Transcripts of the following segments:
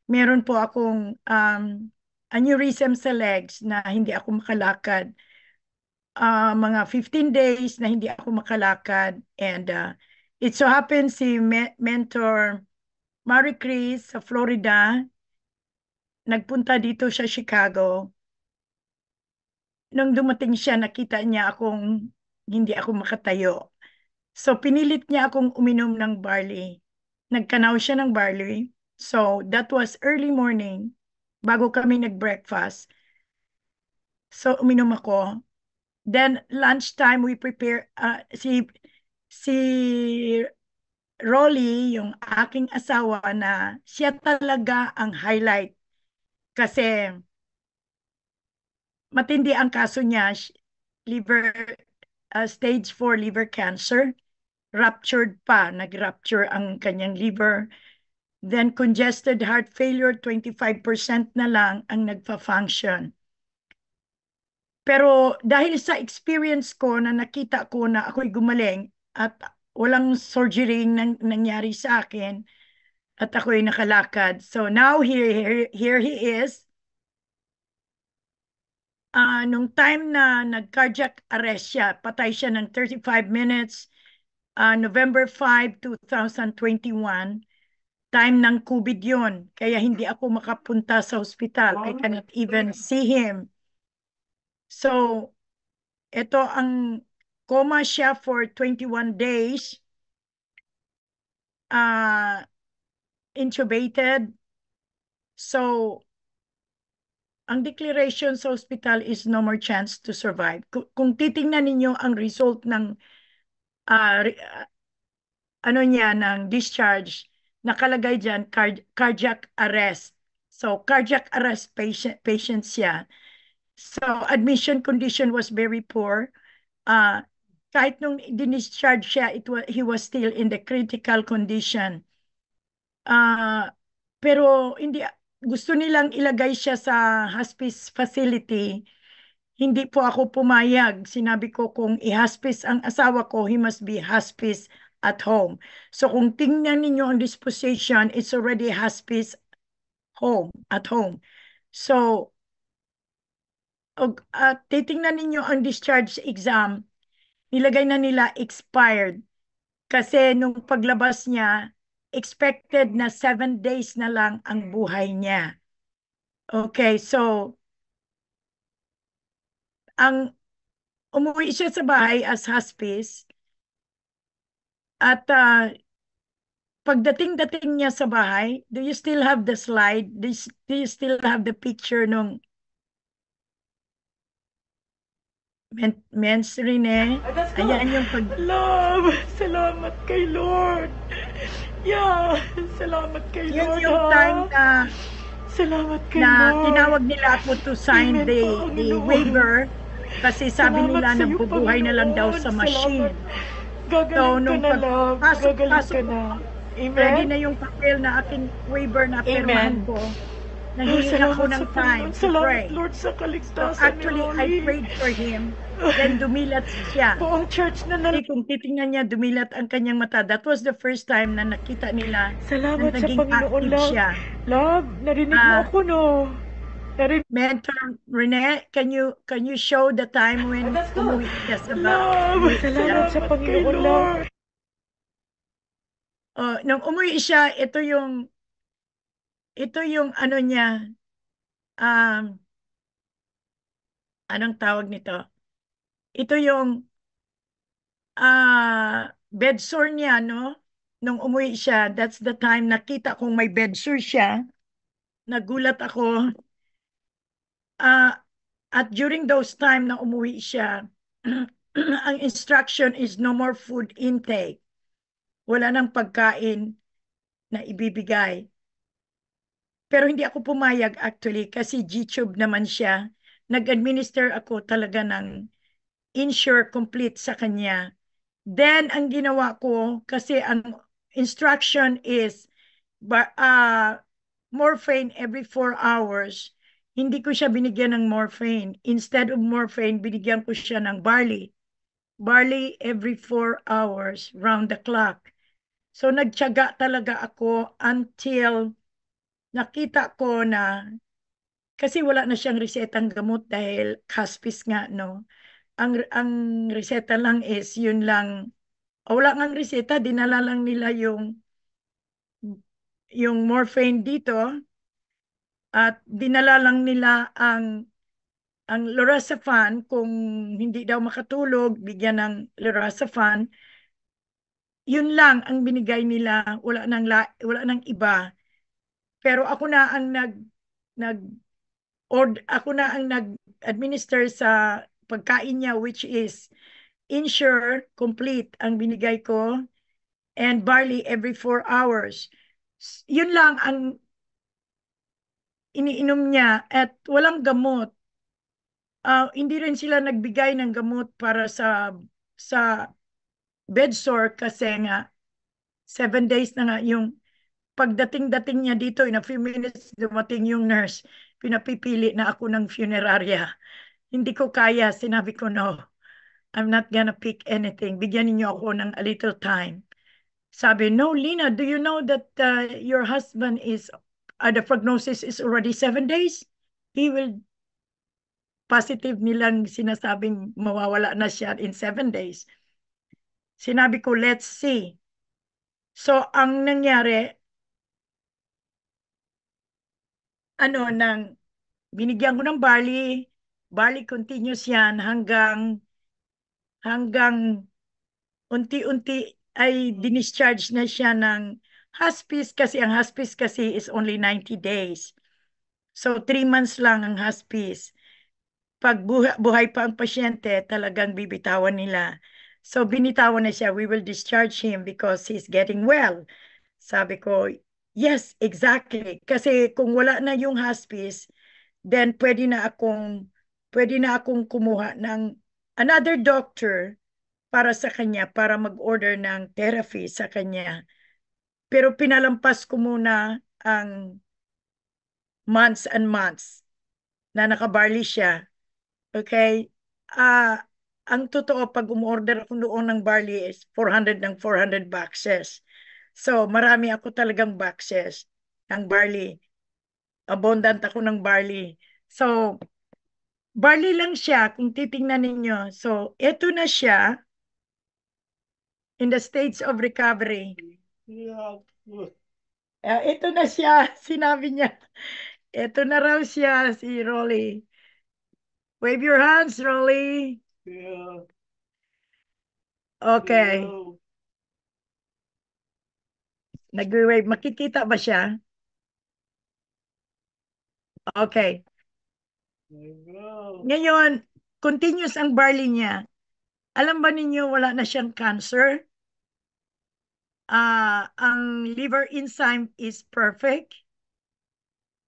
meron po akong aneurysm sa legs na hindi ako makalakad. Mga 15 days na hindi ako makalakad. And it so happens si Mentor Marie Chris sa Florida, nagpunta dito sa Chicago. Nung dumating siya, nakita niya akong hindi ako makatayo. So, pinilit niya akong uminom ng barley. Nagkanaw siya ng barley. So, that was early morning, bago kami nag-breakfast. So, uminom ako. Then, lunchtime, we prepare, si Rolly, yung aking asawa na siya talaga ang highlight. Kasi, matindi ang kaso niya, liver, stage 4 liver cancer. Ruptured pa, nag-rupture ang kanyang liver. Then congested heart failure, 25% na lang ang nagfa-function. Pero dahil sa experience ko na nakita ko na ako'y gumaling at walang surgery nangyari sa akin at ako'y nakalakad. So now here he is. Nung time na nag-cardiac arrest siya, patay siya ng 35 minutes, November 5, 2021. Time ng COVID yun. Kaya hindi ako makapunta sa hospital. I cannot even see him. So, ito ang coma siya for 21 days. Intubated. So, ang declaration sa hospital is no more chance to survive. Kung titingnan ninyo ang result ng ano niya, ng discharge, nakalagay dyan, cardiac arrest. So, cardiac arrest patient siya. So, admission condition was very poor. Kahit nung discharge siya, he was still in the critical condition. Pero hindi, gusto nilang ilagay siya sa hospice facility. Hindi po ako pumayag. Sinabi ko kung i-hospice ang asawa ko, he must be hospice at home. So kung tingnan ninyo ang disposition, it's already hospice at home. So, titingnan ninyo ang discharge exam, nilagay na nila expired. Kasi nung paglabas niya, expected na 7 days na lang ang buhay niya. Okay, so, umuwi siya sa bahay as hospice. At pagdating niya sa bahay, do you still have the slide? Do you still have the picture nung Mens Rene? Ayan yung Love, salamat kay Lord. Yeah, salamat kay yun Lord. yung time na salamat kay na Lord. tinawag nila ako to sign Amen, the Panginoon. waiver kasi sabi Salamat nila sa iyo, nabubuhay na lang daw sa Panginoon. machine. Gagaling So, ka nung na, love. Gagaling pasok ka na. ready Amen. na yung papel na aking waiver na Amen. pirmahan ko. Nanghingi ako ng time to pray. Salamat, Lord, sa So kaligtasan actually, ni I Rolly. prayed for him. Then dumilat siya. Buong church na Kasi kung titingnan niya, dumilat ang kanyang mata. That was the first time na nakita nila na Salamat sa naging Panginoon, active love. siya. Love, narinig mo ako, no? Narinig. Mentor Rene, can you show the time when umuwi siya sa Love, salamat sa Panginoon, Lord. nung umuwi siya, ito yung ano niya, anong tawag nito? Ito yung bed sore niya, no? Nung umuwi siya, that's the time nakita kong may bed sore siya. Nagulat ako. At during those time na umuwi siya, ang instruction is no more food intake. Wala nang pagkain na ibibigay. Pero hindi ako pumayag actually kasi G-tube naman siya. Nag-administer ako talaga ng insure complete sa kanya. Then, ang ginawa ko, kasi ang instruction is morphine every 4 hours. Hindi ko siya binigyan ng morphine. Instead of morphine, binigyan ko siya ng barley. Barley every 4 hours, round the clock. So, nagtiyaga talaga ako until nakita ko na, kasi wala na siyang resetang gamot dahil hospice nga, no? Ang reseta lang is yun lang, wala nga reseta, dinala lang nila yung morphine dito at dinala lang nila ang lorazepam. Kung hindi daw makatulog, bigyan ng lorazepam. Yun lang ang binigay nila, wala nang iba. Pero ako na ang nag-administer sa pagkain niya, which is Ensure Complete ang binigay ko, and barley every 4 hours. Yun lang ang iniinom niya at walang gamot. Hindi rin sila nagbigay ng gamot para sa bedsore kasi nga 7 days na nga yung pagdating-dating niya dito, in a few minutes dumating yung nurse. Pinapipili na ako ng funeraria. Hindi ko kaya, sinabi ko no. I'm not gonna pick anything. Bigyan niyo ako ng a little time. Sabi, no, Lina, do you know that your husband the prognosis is already 7 days? He will, positive nilang sinasabing mawawala na siya in 7 days. Sinabi ko, let's see. So, ang nangyari, binigyan ko ng barley continuous yan hanggang unti-unti ay dinischarge na siya ng hospice kasi ang hospice kasi is only 90 days. So, 3 months lang ang hospice. Pag buhay pa ang pasyente, talagang bibitawan nila. So, binitawan na siya. We will discharge him because he's getting well. Sabi ko, yes, exactly. Kasi kung wala na yung hospice, then pwede na akong kumuha ng another doctor para sa kanya, para mag-order ng therapy sa kanya. Pero pinalampas ko muna ang months and months na nakabarley siya. Okay? Ah, ang totoo, pag umorder ako noon ng barley is 400 ng 400 boxes. So, marami ako talagang boxes ng barley. Abundant ako ng barley. So, barley lang siya kung titingnan ninyo. So, ito na siya in the stage of recovery. Ito na siya, sinabi niya. Ito na raw siya, si Rolly. Wave your hands, Rolly. Okay. Nagwe-wave. Makikita ba siya? Okay. Ngayon, continuous ang barley niya. Alam ba ninyo, wala na siyang cancer? Ang liver enzyme is perfect.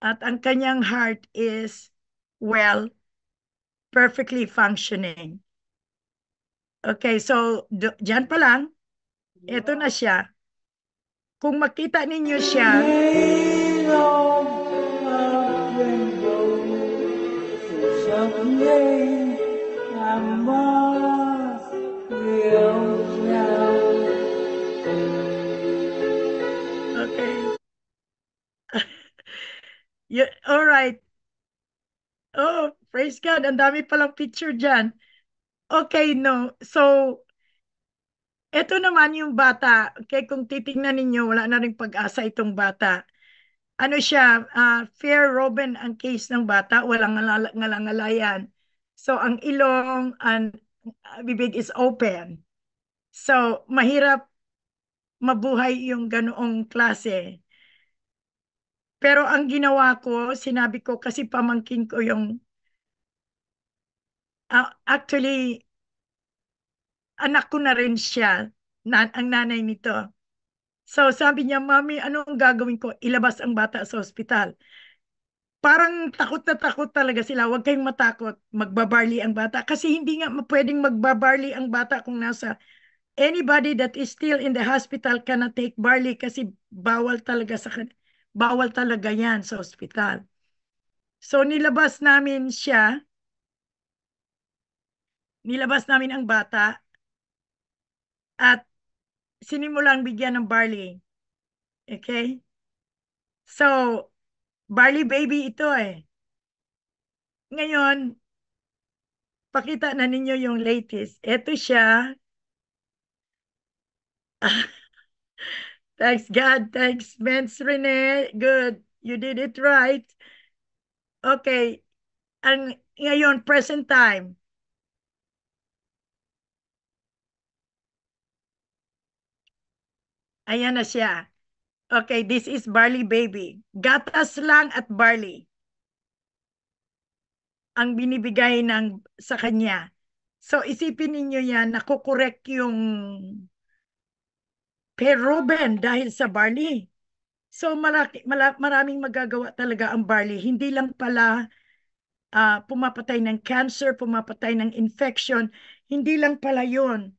At ang kanyang heart is, well, perfectly functioning. Okay, so dyan pa lang, ito na siya. Kung makita ninyo siya, okay. All right. Oh, praise God. Ang dami palang picture dyan. Okay, no. So, ito naman yung bata. Okay, kung titingnan ninyo, wala na rin pag-asa itong bata. Ano siya, Fair Robin ang case ng bata, walang ngalangalayan. So, ang ilong, ang bibig is open. So, mahirap mabuhay yung ganoong klase. Pero ang ginawa ko, sinabi ko, kasi pamangkin ko yung, actually, anak ko na rin siya, ang nanay nito. So, sabi niya, Mami, anong gagawin ko? Ilabas ang bata sa ospital. Parang takot na takot talaga sila. Huwag kayong matakot. Magbabarley ang bata. Kasi hindi nga pwedeng magbabarley ang bata kung anybody that is still in the hospital cannot take barley kasi bawal talaga yan sa ospital. So nilabas namin ang bata at sinimulang bigyan ng barley. Okay? So, Barley baby ito eh. Ngayon, pakita na ninyo yung latest. Ito siya. Thanks God, thanks Vince Rene. Good, you did it right. Okay, ang ngayon, present time. Ayan na siya. Okay, this is barley baby. Gatas lang at barley ang binibigay sa kanya. So isipin ninyo yan, nakukorek yung Ruben dahil sa barley. So maraming magagawa talaga ang barley. Hindi lang pala pumapatay ng cancer, pumapatay ng infection. Hindi lang pala yun.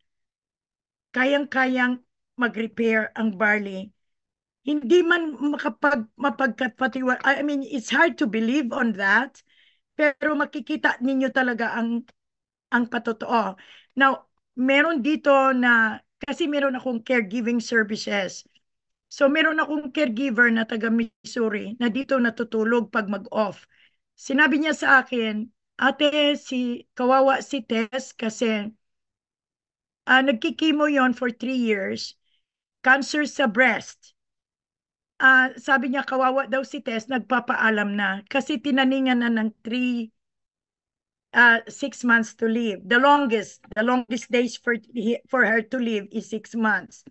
Kayang-kayang mag-repair ang barley. Hindi man mapagkapatiwa. I mean, it's hard to believe on that. Pero makikita ninyo talaga ang patotoo. Now, meron dito na, kasi meron akong caregiving services. So, meron akong caregiver na taga Missouri na dito natutulog pag mag-off. Sinabi niya sa akin, ate, kawawa si Tess kasi nagkikimo yon for 3 years, cancer sa breast. Sabi niya, kawawa daw si Tess, nagpapaalam na kasi tinaningan na ng 6 months to live. The longest days for her to live is 6 months.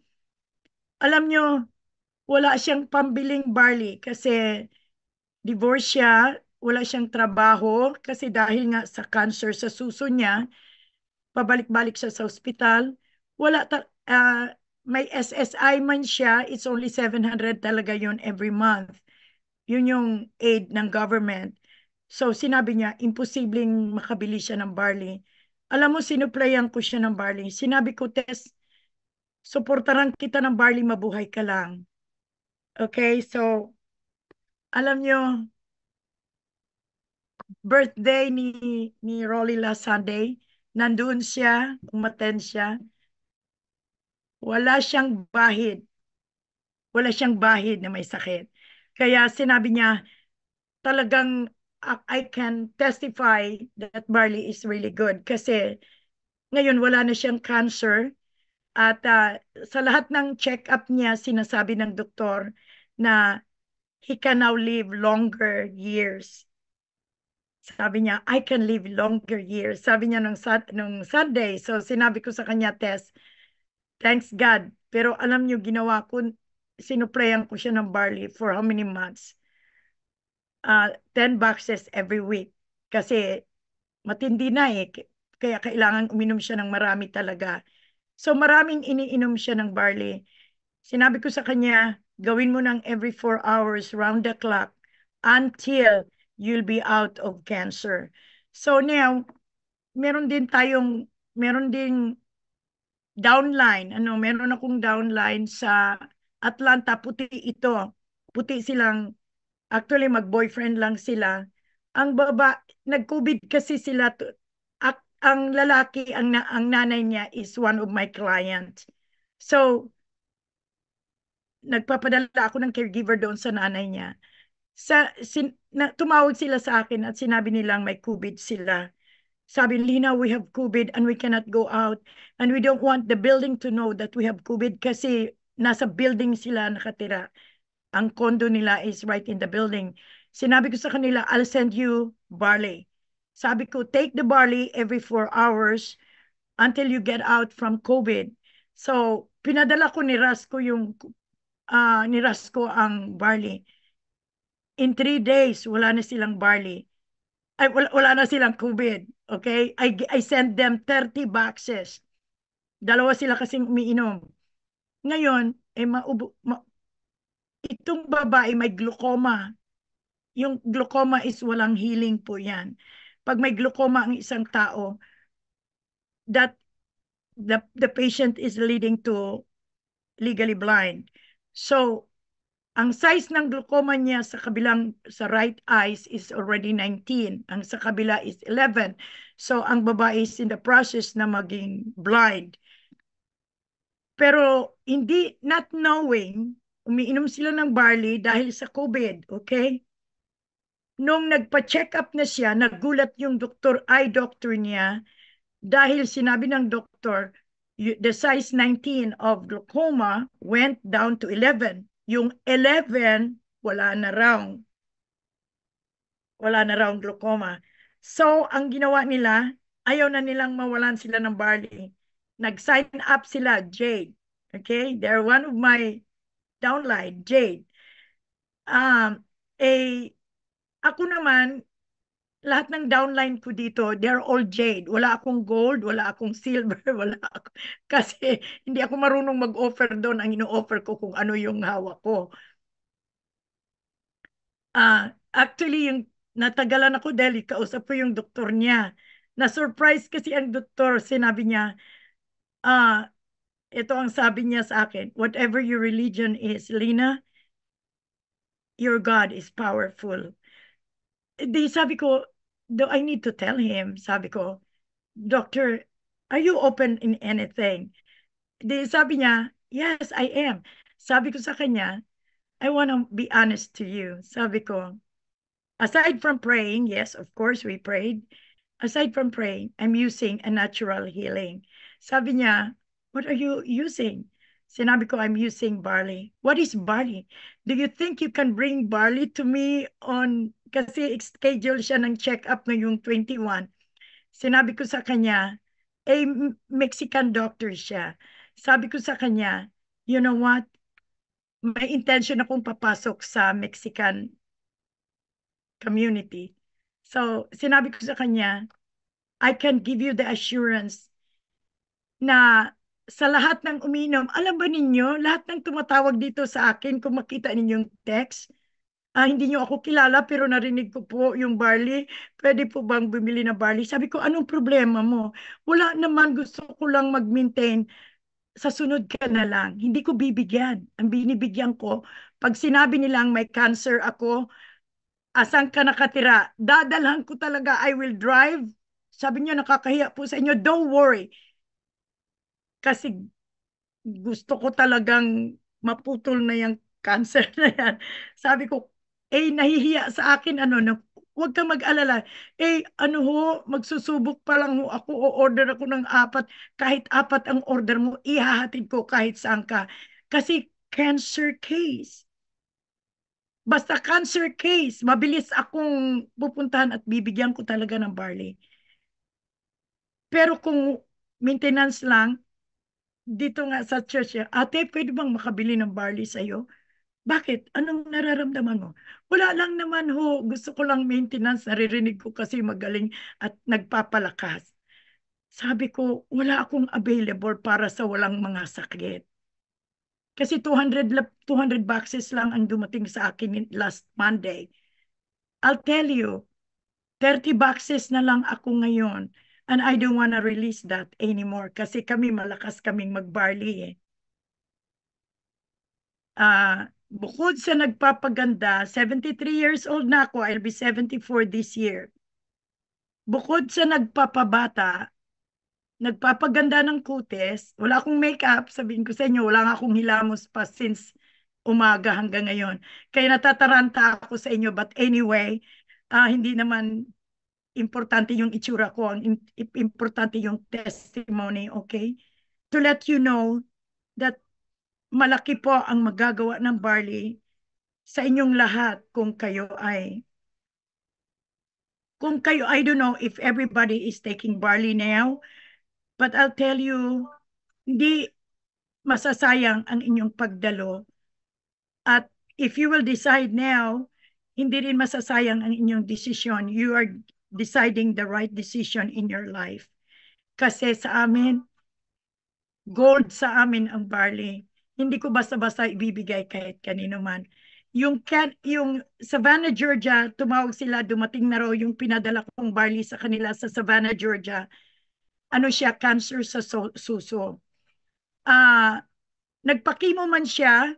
Alam nyo, wala siyang pambiling barley kasi divorce siya, wala siyang trabaho kasi dahil nga sa cancer sa suso niya, pabalik-balik siya sa ospital. May SSI man siya, it's only 700 talaga yun every month. Yun yung aid ng government. So sinabi niya, imposibleng makabili siya ng barley. Alam mo, sinuplayan ko siya ng barley. Sinabi ko, Tess, suportaran kita ng barley, mabuhay ka lang. Okay, so alam nyo, birthday ni Rolly last Sunday, nandun siya, umattend siya. Wala siyang bahid. Wala siyang bahid na may sakit. Kaya sinabi niya, talagang I can testify that barley is really good kasi ngayon wala na siyang cancer at sa lahat ng check-up niya sinasabi ng doktor na he can now live longer years. Sabi niya, I can live longer years. Sabi niya nung Sunday. So sinabi ko sa kanya, Tess, thanks God. Pero alam niyo, ginawa ko, sinuplayan ko siya ng barley for how many months? 10 boxes every week. Kasi matindi na eh. Kaya kailangan uminom siya ng marami talaga. So maraming iniinom siya ng barley. Sinabi ko sa kanya, gawin mo ng every 4 hours round the clock until you'll be out of cancer. So now, meron din downline. Meron akong downline sa Atlanta, puti ito. Puti silang, actually mag-boyfriend lang sila. Nag-COVID kasi sila. Ang lalaki, ang nanay niya is one of my clients. So, nagpapadala ako ng caregiver doon sa nanay niya. Tumawag sila sa akin at sinabi nilang may COVID sila. Sabi, Lina, we have COVID and we cannot go out. And we don't want the building to know that we have COVID kasi nasa building sila nakatira. Ang condo nila is right in the building. Sinabi ko sa kanila, I'll send you barley. Sabi ko, take the barley every 4 hours until you get out from COVID. So, pinadala ko ni Rasco ang barley. In 3 days, wala na silang barley. Wala na silang COVID. Okay? I sent them 30 boxes. Dalawa sila kasing umiinom. Ngayon, itong babae may glaucoma. Yung glaucoma is walang healing po yan. Pag may glaucoma ang isang tao, that the patient is leading to legally blind. So, ang size ng glaucoma niya sa right eyes is already 19. Ang sa kabila is 11. So, ang babae is in the process na maging blind. Pero, not knowing, umiinom sila ng barley dahil sa COVID, okay? Nung nagpa-check up na siya, nagulat yung eye doctor niya, dahil sinabi ng doktor, the size 19 of glaucoma went down to 11. Yung 11, wala na raw glaucoma. So, ang ginawa nila, ayaw na nilang mawalan sila ng barley. Nag-sign up sila, Jade. Okay? They're one of my downline, Jade. Eh, ako naman, lahat ng downline ko dito, they're all Jade. Wala akong gold, wala akong silver, kasi hindi ako marunong mag-offer doon. Ang ino-offer ko kung ano yung hawak ko. Actually, yung natagalan ako dahil kausap ko yung doktor niya. Na-surprise kasi ang doktor, sinabi niya, ito ang sabi niya sa akin, whatever your religion is, Lina, your God is powerful. Di sabi ko, do I need to tell him? Sabi ko, Doctor, are you open in anything? Di sabi niya, yes, I am. Sabi ko sa kanya, I want to be honest to you. Sabi ko, aside from praying, yes, of course we prayed. Aside from praying, I'm using a natural healing. Sabi niya, what are you using? Sinabi ko, I'm using barley. What is barley? Do you think you can bring barley to me kasi schedule siya ng check-up ngayong 21. Sinabi ko sa kanya, Mexican doctor siya. Sabi ko sa kanya, you know what? May intention akong papasok sa Mexican community. So, sinabi ko sa kanya, I can give you the assurance na sa lahat ng uminom, alam ba ninyo, lahat ng tumatawag dito sa akin, kung makita ninyong text, hindi nyo ako kilala pero narinig ko po yung barley, pwede po bang bumili ng barley? Sabi ko, anong problema mo? Wala naman, gusto ko lang mag-maintain. Sa sunod ka na lang. Hindi ko bibigyan. Ang binibigyan ko, pag sinabi nilang may cancer ako, asan ka nakatira? Dadalhan ko talaga, I will drive. Sabi niya, nakakahiya po sa inyo. Don't worry. Kasi gusto ko talagang maputol na yung cancer na yan. Sabi ko, nahihiya sa akin, huwag kang mag-alala. Ano ho, magsusubok pa lang ho ako, o-order ako ng 4. Kahit 4 ang order mo, ihahatid ko kahit saan ka. Kasi cancer case. Basta cancer case, mabilis akong pupuntahan at bibigyan ko talaga ng barley. Pero kung maintenance lang, dito nga sa church, ate, pwede bang makabili ng barley sa'yo? Bakit? Anong nararamdaman mo? Wala lang naman ho. Gusto ko lang maintenance. Naririnig ko kasi magaling at nagpapalakas. Sabi ko, wala akong available para sa walang mga sakit. Kasi 200 boxes lang ang dumating sa akin last Monday. I'll tell you, 30 boxes na lang ako ngayon. And I don't wanna release that anymore kasi kami malakas kaming magbarley eh. Bukod sa nagpapaganda, 73 years old na ako, I'll be 74 this year. Bukod sa nagpapabata, nagpapaganda ng kutis, wala akong makeup, sabihin ko sa inyo, wala nga akong hilamos pa since umaga hanggang ngayon. Kaya natataranta ako sa inyo, but anyway, hindi naman importante yung itsura ko, ang importante yung testimony, okay? To let you know that malaki po ang magagawa ng barley sa inyong lahat kung kayo, I don't know if everybody is taking barley now, but I'll tell you, hindi masasayang ang inyong pagdalo. At if you will decide now, hindi rin masasayang ang inyong desisyon. You are deciding the right decision in your life. Kasi sa amin, gold sa amin ang barley. Hindi ko basta-basta ibibigay kahit kanino man. Yung Savannah, Georgia, tumawag sila, dumating na raw yung pinadala kong barley sa kanila sa Savannah, Georgia. Ano siya, cancer sa suso. Nagpakimo man siya,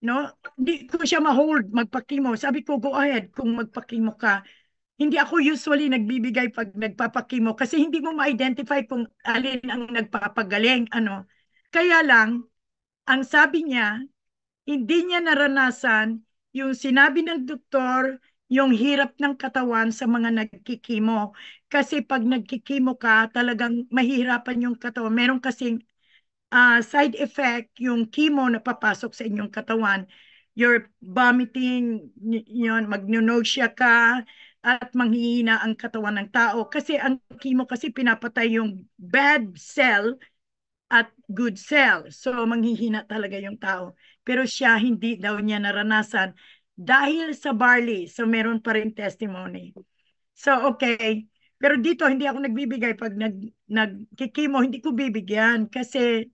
no? Hindi ko siya ma-hold magpakimo. Sabi ko, go ahead kung magpakimo ka. Hindi ako usually nagbibigay pag nagpapakimo kasi hindi mo ma-identify kung alin ang nagpapagaling. Kaya lang, ang sabi niya, hindi niya naranasan yung sinabi ng doktor, yung hirap ng katawan sa mga nagkikimo. Kasi pag nagkikimo ka, talagang mahihirapan yung katawan. Meron kasing side effect yung chemo na papasok sa inyong katawan. You're vomiting, yun, nausea ka, at manghihina ang katawan ng tao. Kasi ang chemo kasi pinapatay yung bad cell at good cell. So, manghihina talaga yung tao. Pero siya, hindi daw niya naranasan dahil sa barley. So, meron pa rin testimony. So, okay. Pero dito, hindi ako nagbibigay pag nagkikimo, hindi ko bibigyan kasi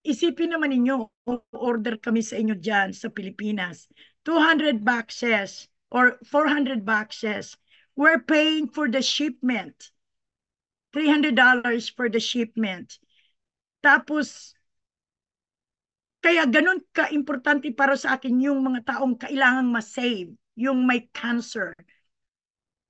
isipin naman ninyo, order kami sa inyo dyan sa Pilipinas. 200 boxes or 400 boxes. We're paying for the shipment. $300 for the shipment. Tapos, kaya ganun ka-importante para sa akin yung mga taong kailangang ma-save, yung may cancer.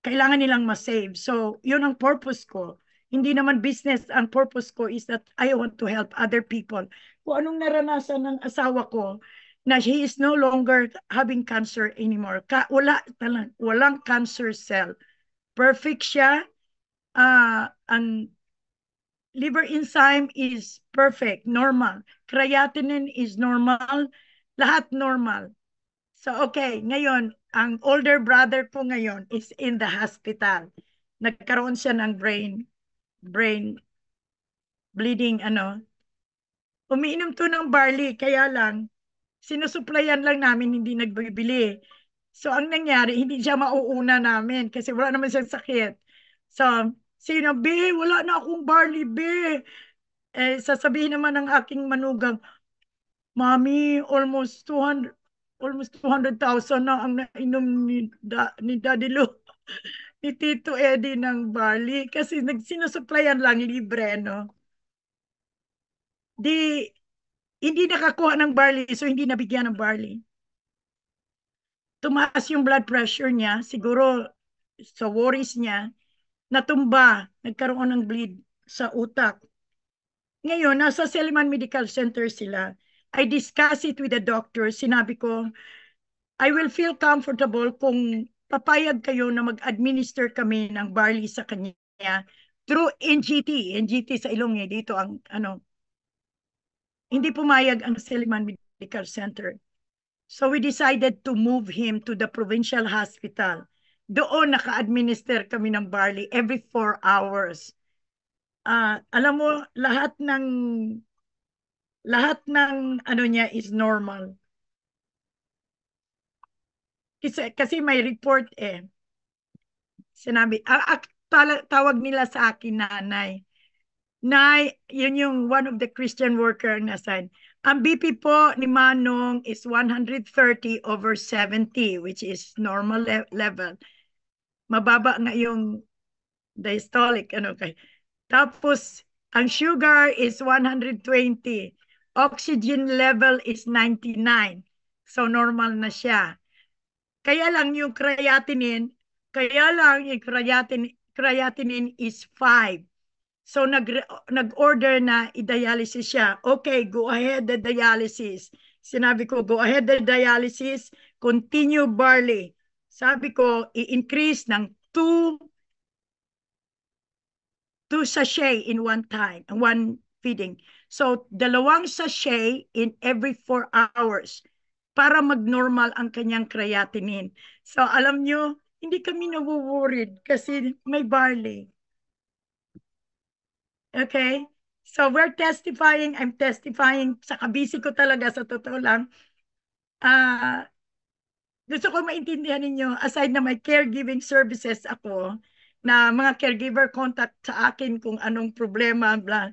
Kailangan nilang ma-save. So, yun ang purpose ko. Hindi naman business. Ang purpose ko is that I want to help other people. Kung anong naranasan ng asawa ko, na he is no longer having cancer anymore. Walang cancer cell. Perfect siya. Ang liver enzyme is perfect, normal. Creatinine is normal. Lahat normal. So, okay, ngayon, ang older brother ko ngayon is in the hospital. Nagkaroon siya ng brain bleeding, Umiinom to ng barley, kaya lang, sinusuplayan lang namin, hindi nagbibili. So, ang nangyari, hindi siya mauuna namin kasi wala naman siyang sakit. So, sino, be, wala na akong barley, be. Sasabihin naman ng aking manugang, Mami, almost 200,000 na ang nainom ni Daddy Lu, ni Tito Eddie ng barley kasi nagsinusuplayan lang libre, no? Di, hindi nakakuha ng barley, so hindi nabigyan ng barley. Tumaas yung blood pressure niya, siguro sa worries niya, natumba, nagkaroon ng bleed sa utak. Ngayon, nasa Seliman Medical Center sila. I discuss it with the doctor. Sinabi ko, I will feel comfortable kung papayag kayo na mag-administer kami ng barley sa kanya through NGT. NGT sa Ilongge, dito ang hindi pumayag ang Seliman Medical Center. So we decided to move him to the provincial hospital. Doon naka-administer kami ng barley every 4 hours. Alam mo, lahat ng ano niya is normal. Kasi may report eh. Sinabi, tawag nila sa akin nanay. Nay, yun yung one of the Christian worker na said, ang BP po ni Manong is 130/70, which is normal level. Mababa nga yung diastolic, kay. Tapos, ang sugar is 120. Oxygen level is 99. So, normal na siya. Kaya lang yung creatinine is 5. So nag-order na i-dialysis siya. Okay, go ahead the dialysis. Sinabi ko, go ahead the dialysis, continue barley. Sabi ko, i-increase ng 2 sachet in one time, one feeding. So, 2 sachet in every 4 hours para mag-normal ang kanyang creatinine. So, alam nyo, hindi kami nawo-worried kasi may barley. Okay? So, we're testifying, I'm testifying, sa kabisi ko talaga, sa totoo lang. Gusto ko maintindihan ninyo, aside na may caregiving services ako, na mga caregiver contact sa akin kung anong problema, blah.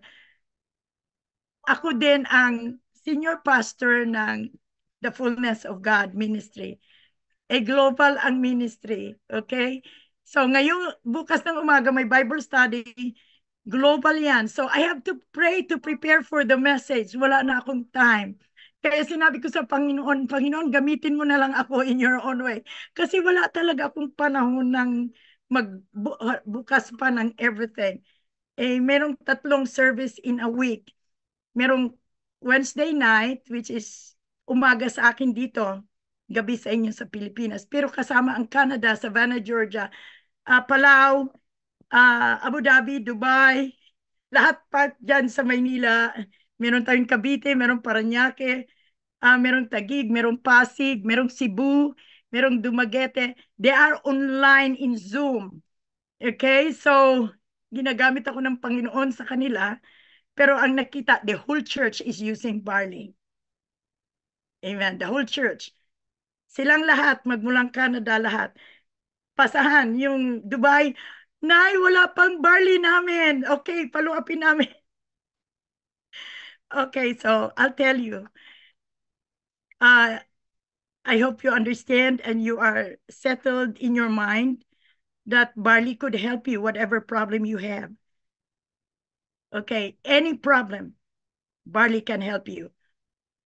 Ako din ang senior pastor ng The Fullness of God Ministry. Global ang ministry. Okay? So ngayon, bukas ng umaga, may Bible study. Global yan. So I have to pray to prepare for the message. Wala na akong time. Kaya sinabi ko sa Panginoon, Panginoon, gamitin mo na lang ako in your own way. Kasi wala talaga akong panahon ng magbukas pa ng everything. Merong 3 service in a week. Merong Wednesday night, which is umaga sa akin dito. gabi sa inyo sa Pilipinas. Pero kasama ang Canada, Savannah, Georgia, Palau, Abu Dhabi, Dubai, lahat pa dyan sa Maynila. Meron tayong Cavite, meron Parañaque, merong Taguig, merong Pasig, merong Cebu, merong Dumaguete. They are online in Zoom. Okay? So, ginagamit ako ng Panginoon sa kanila. Pero ang nakita, the whole church is using barley. Amen. The whole church. Silang lahat, magmulang Canada lahat. Pasahan, yung Dubai, Nay, wala pang barley namin. Okay, paluapin namin. Okay, so I'll tell you. I hope you understand and you are settled in your mind that barley could help you, whatever problem you have. Okay, any problem, barley can help you.